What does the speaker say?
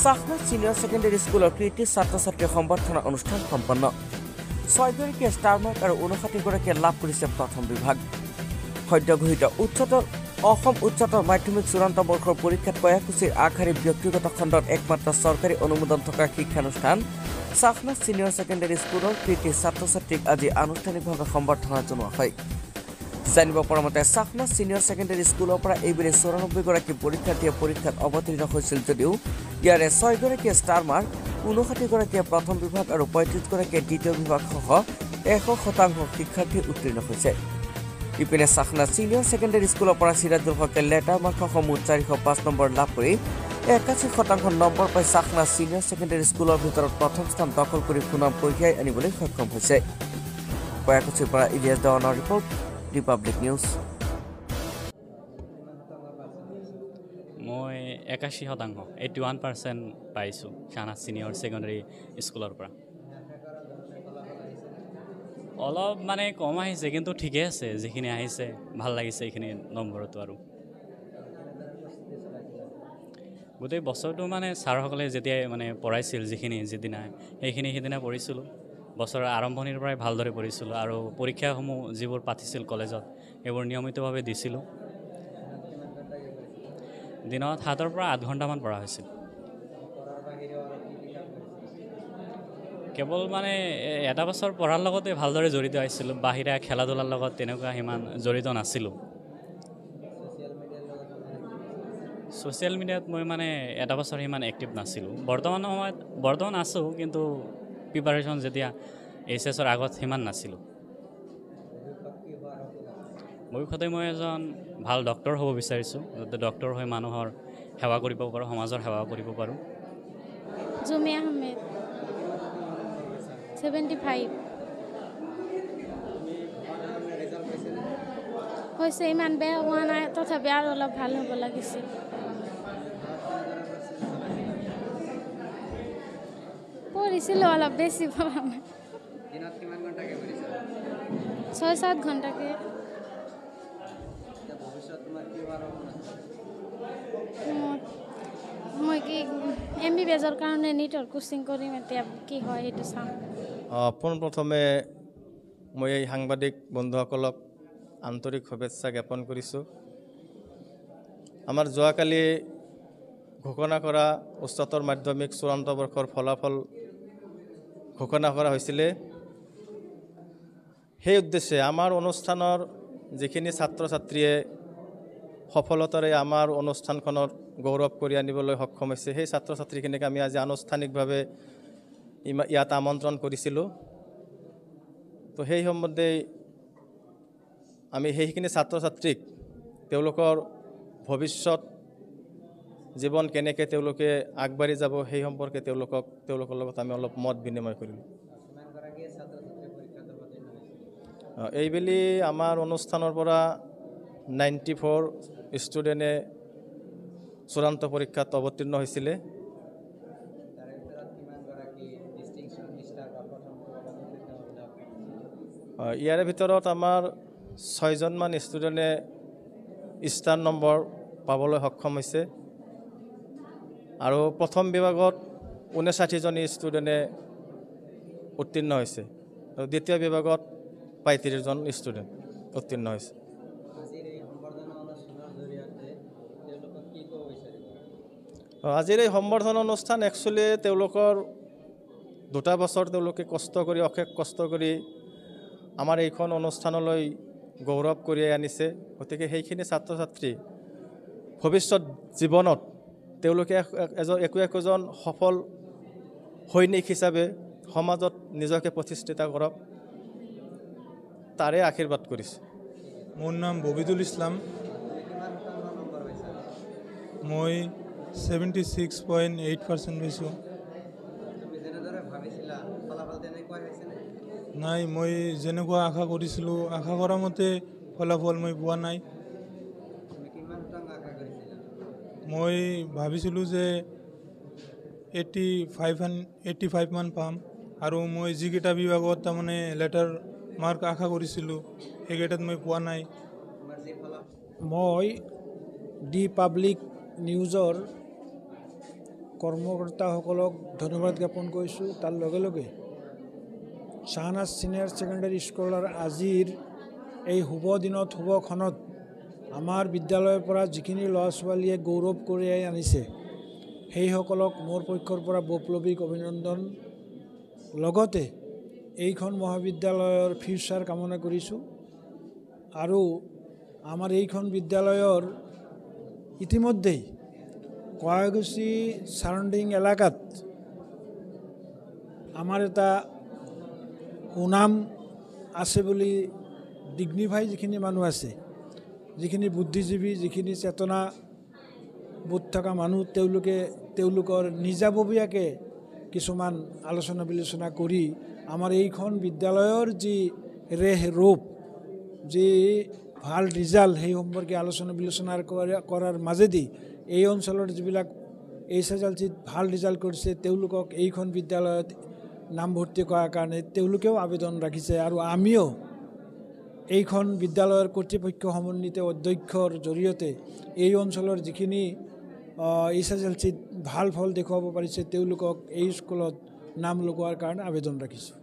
চাকনা senior secondary স্কুলৰ কৃতি ছাত্ৰ-ছাত্ৰীৰ সম্বৰ্ধনা অনুষ্ঠান সম্পন্ন 6গৰাকী ষ্টাৰ মাৰ্ক আৰু 59গৰাকীয়ে লাভ কৰিছে প্ৰথম বিভাগ সদ্যঘোষিত অসম উচ্চতৰ মাধ্যমিক চূড়ান্ত বৰ্ষৰ পৰীক্ষাত কয়াকুছিৰ আগশাৰীৰ ব্যক্তিগত খণ্ডত একমাত্ৰ চৰকাৰী অনুমোদন থকা শিক্ষানুষ্ঠান চাকনা সিনিয়ৰ সেকেন্ডাৰী স্কুলৰ কৃতি ছাত্ৰ-ছাত্ৰীক আজি আনুষ্ঠানিকভাৱে সম্বৰ্ধনা জনোৱা হয় জানিব পৰা মতে চাকনা সিনিয়ৰ সেকেন্ডাৰী স্কুলৰ পৰা এইবাৰে 94গৰাকী পৰীক্ষাৰ্থীয়ে পৰীক্ষাত অৱতীৰ্ণ হৈছিল যদিও ইয়াৰে 6গৰাকীয়ে ষ্টাৰ মাৰ্ক 59গৰাকীয়ে প্ৰথম বিভাগ আৰু 35গৰাকীয়ে দ্বিতীয় বিভাগ সহ 100% শিক্ষাৰ্থী উত্তীৰ্ণ হৈছে ইপিনে চাকনা সিনিয়ৰ সেকেন্ডাৰী স্কুলৰ পৰা সিৰাজুল হকে লেটাৰ মাৰ্কসহ মুঠ 405 নম্বৰ লাভ কৰি 81% নম্বৰ পাই চাকনা সিনিয়ৰ সেকেন্ডাৰী স্কুলৰ ভিতৰত প্ৰথম স্থান দখল কৰি সুনাম কঢ়িয়াই আনিবলৈ সক্ষম হৈছে কয়াকুছিৰ পৰা ইলিয়াছ দেৱানৰ ৰিপৰ্ট ৰিপাব্লিক নিউজ মই 81% 81% পাইছোঁ চাকনা সিনিয়ৰ সেকেন্ডাৰী স্কুলৰ পৰা অলপ মানে কম আহিছে কিন্তু ঠিকে আছে যিখিনি আহিছে ভাল লাগিছে এইখিনি নম্বৰটো আৰু গোটেই বছৰটো মানে ছাৰসকলে যেতিয়া মানে পঢ়াইছিল যিখিনি যিদিনা সেইদিনা পঢ়িছিলোঁ বছৰৰ আৰম্ভণিৰ পৰাই ভালদৰে পঢ়িছিলোঁ আৰু পৰীক্ষাসমূহ যিবোৰ পাতিছিল কলেজত এইবোৰ নিয়মিতভাৱে দিছিলোঁ দিনত 7ৰ পৰা 8 ঘণ্টামান পঢ়া হৈছিল কেৱল মানে এটা বছৰ পঢ়াৰ লগতে ভালদৰে জড়িত আছিলোঁ বাহিৰা খেলা ধূলাৰ লগত তেনেকুৱা সিমান জড়িত নাছিলোঁ ছ'চিয়েল মিডিয়াত মই মানে এটা বছৰ সিমান এক্টিভ নাছিলোঁ বৰ্তমান আছোঁ কিন্তু প্ৰিপাৰেশ্যন যেতিয়া এইচএছৰ আগত সিমান নাছিলোঁ ভৱিষ্যতে মই এজন ভাল ডক্তৰ হ'ব বিচাৰিছোঁ যাতে ডক্তৰ হৈ মানুহৰ সেৱা কৰিব পাৰোঁ সমাজৰ সেৱা কৰিব পাৰোঁ জুমি আহমেদ 75 হৈছে ইমান বেয়া হোৱা নাই তথাপি আৰু অলপ ভাল হ'ব লাগিছিল পঢ়িছিলোঁ অলপ বেছি পঢ়া নাই দিনত কিমান ঘণ্টাকে পঢ়িছা 6-7 ঘণ্টাকে ভৱিষ্যত তোমাৰ কি হোৱাৰ মই কি MBBSৰ কাৰণে নীটৰ কোচিং কৰিম এতিয়া কি হয় সেইটো চাম পোনপ্ৰথমে মই এই সাংবাদিক বন্ধুসকলক আন্তৰিক শুভেচ্ছা জ্ঞাপন কৰিছোঁ আমাৰ যোৱাকালি ঘোষণা কৰা উচ্চতৰ মাধ্যমিক চূড়ান্ত বৰ্ষৰ ফলাফল ঘোষণা কৰা হৈছিলে সেই উদ্দেশ্যে আমাৰ অনুষ্ঠানৰ যিখিনি ছাত্ৰ ছাত্ৰীয়ে সফলতাৰে আমাৰ অনুষ্ঠানখনৰ গৌৰৱ কৰি আনিবলৈ সক্ষম হৈছে সেই ছাত্ৰ ছাত্ৰীখিনিক আমি আজি আনুষ্ঠানিকভাৱে ইয়াত আমন্ত্ৰণ কৰিছিলোঁ তো সেই সম্বন্ধে আমি সেইখিনি ছাত্ৰ ছাত্ৰীক তেওঁলোকৰ ভৱিষ্যত জীৱন কেনেকৈ তেওঁলোকে আগবাঢ়ি যাব সেই সম্পৰ্কে তেওঁলোকৰ লগত আমি অলপ মত বিনিময় কৰিলোঁ এইবেলি আমাৰ অনুষ্ঠানৰ পৰা 94 ষ্টুডেণ্টে চূড়ান্ত পৰীক্ষাত অৱতীৰ্ণ হৈছিলে ইয়াৰে ভিতৰত আমাৰ 6জনমান ষ্টুডেণ্টে ষ্টাৰ নম্বৰ পাবলৈ সক্ষম হৈছে আৰু প্ৰথম বিভাগত 59জন ষ্টুডেণ্টে উত্তীৰ্ণ হৈছে আৰু দ্বিতীয় বিভাগত 35জন ষ্টুডেণ্ট উত্তীৰ্ণ হৈছে আজিৰ এই সম্বৰ্ধনা অনুষ্ঠান একচুৱেলি তেওঁলোকৰ 2 বছৰ তেওঁলোকে অশেষ কষ্ট কৰি আমাৰ এইখন অনুষ্ঠানলৈ গৌৰৱ কঢ়িয়াই আনিছে গতিকে সেইখিনি ছাত্ৰ ছাত্ৰী ভৱিষ্যত জীৱনত তেওঁলোকে একোজন সফল সৈনিক হিচাপে সমাজত নিজকে প্ৰতিষ্ঠিত কৰক তাৰে আশীৰ্বাদ কৰিছে মোৰ নাম ববিদুল ইছলাম মই 76.8% পাইছোঁ নাই মই যেনেকুৱা আশা কৰিছিলোঁ আশা কৰা মতে ফলাফল মই পোৱা নাই মই ভাবিছিলোঁ যে 85 মান পাম আৰু মই যিকেইটা বিভাগত তাৰমানে লেটাৰ মাৰ্ক আশা কৰিছিলোঁ সেইকেইটাত মই পোৱা নাই মই দি পাব্লিক নিউজৰ কৰ্মকৰ্তাসকলক ধন্যবাদ জ্ঞাপন কৰিছোঁ। তাৰ লগে লগে শ্বাহনাজ ছিনিয়ৰ ছেকেণ্ডেৰী স্কুলৰ আজিৰ এই শুভ দিনত শুভ ক্ষণত আমাৰ বিদ্যালয়ৰ পৰা যিখিনি ল'ৰা ছোৱালীয়ে গৌৰৱ কঢ়িয়াই আনিছে সেইসকলক মোৰ পক্ষৰ পৰা বৈপ্লৱিক অভিনন্দন। লগতে এইখন মহাবিদ্যালয়ৰ ফিউচাৰ কামনা কৰিছোঁ আৰু আমাৰ এইখন বিদ্যালয়ৰ ইতিমধ্যেই কয়াগুছি ছাৰাউণ্ডিং এলেকাত আমাৰ এটা সুনাম আছে বুলি ডিগনিফাই যিখিনি মানুহ আছে, যিখিনি বুদ্ধিজীৱী, যিখিনি চেতনা বোধ থকা মানুহ, তেওঁলোকৰ নিজাববীয়াকৈ কিছুমান আলোচনা বিলোচনা কৰি আমাৰ এইখন বিদ্যালয়ৰ যি ৰূপ, যি ভাল ৰিজাল্ট সেই সম্পৰ্কে আলোচনা বিলোচনা কৰাৰ মাজেদি এই অঞ্চলৰ যিবিলাক HSLCত ভাল ৰিজাল্ট কৰিছে তেওঁলোকক এইখন বিদ্যালয়ত নামভৰ্তি কৰাৰ কাৰণে তেওঁলোকেও আবেদন ৰাখিছে। আৰু আমিও এইখন বিদ্যালয়ৰ কৰ্তৃপক্ষ সমন্বিত অধ্যক্ষৰ জৰিয়তে এই অঞ্চলৰ যিখিনি HSLCত ভাল ফল দেখুৱাব পাৰিছে তেওঁলোকক এই স্কুলত নাম লগোৱাৰ কাৰণে আবেদন ৰাখিছোঁ।